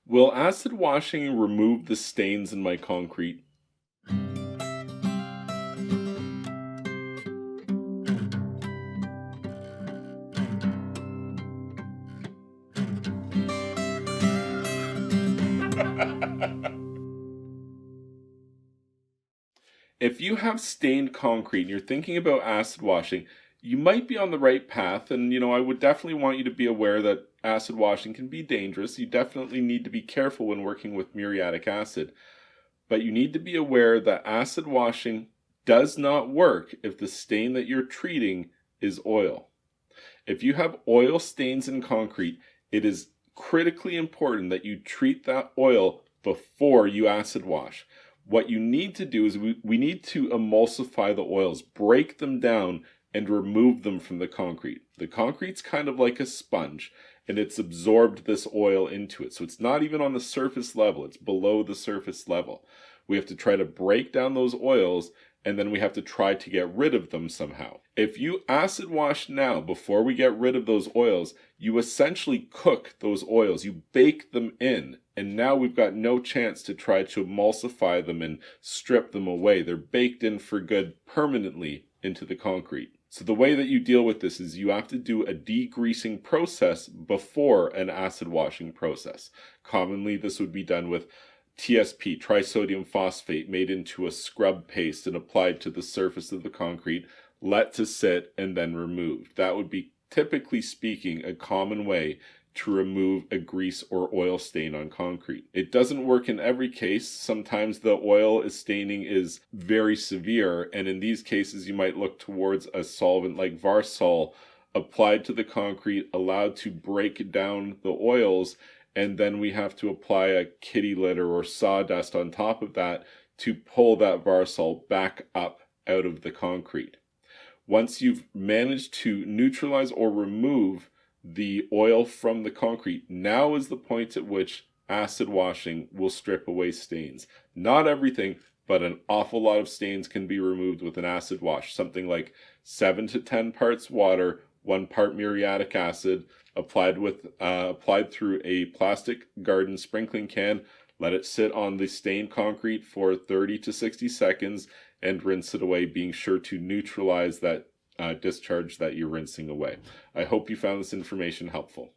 Will acid washing remove the stains in my concrete? If you have stained concrete and you're thinking about acid washing, you might be on the right path. And, I would definitely want you to be aware that acid washing can be dangerous. You definitely need to be careful when working with muriatic acid. But you need to be aware that acid washing does not work if the stain that you're treating is oil. If you have oil stains in concrete, it is critically important that you treat that oil before you acid wash. What you need to do is we need to emulsify the oils, break them down, and remove them from the concrete. The concrete's kind of like a sponge, and it's absorbed this oil into it. So it's not even on the surface level, it's below the surface level. We have to try to break down those oils, and then we have to try to get rid of them somehow. If you acid wash now before we get rid of those oils, you essentially cook those oils, you bake them in, and now we've got no chance to try to emulsify them and strip them away. They're baked in for good permanently into the concrete. So the way that you deal with this is you have to do a degreasing process before an acid washing process. Commonly this would be done with TSP, trisodium phosphate, made into a scrub paste and applied to the surface of the concrete, let to sit, and then removed. That would be, typically speaking, a common way to remove a grease or oil stain on concrete. It doesn't work in every case. Sometimes the oil staining is very severe, and in these cases you might look towards a solvent like Varsol applied to the concrete, allowed to break down the oils, and then we have to apply a kitty litter or sawdust on top of that to pull that Varsol back up out of the concrete. Once you've managed to neutralize or remove the oil from the concrete, now is the point at which acid washing will strip away stains. Not everything, but an awful lot of stains can be removed with an acid wash. Something like 7 to 10 parts water, 1 part muriatic acid, applied through a plastic garden sprinkling can. Let it sit on the stained concrete for 30 to 60 seconds and rinse it away, being sure to neutralize that discharge that you're rinsing away. I hope you found this information helpful.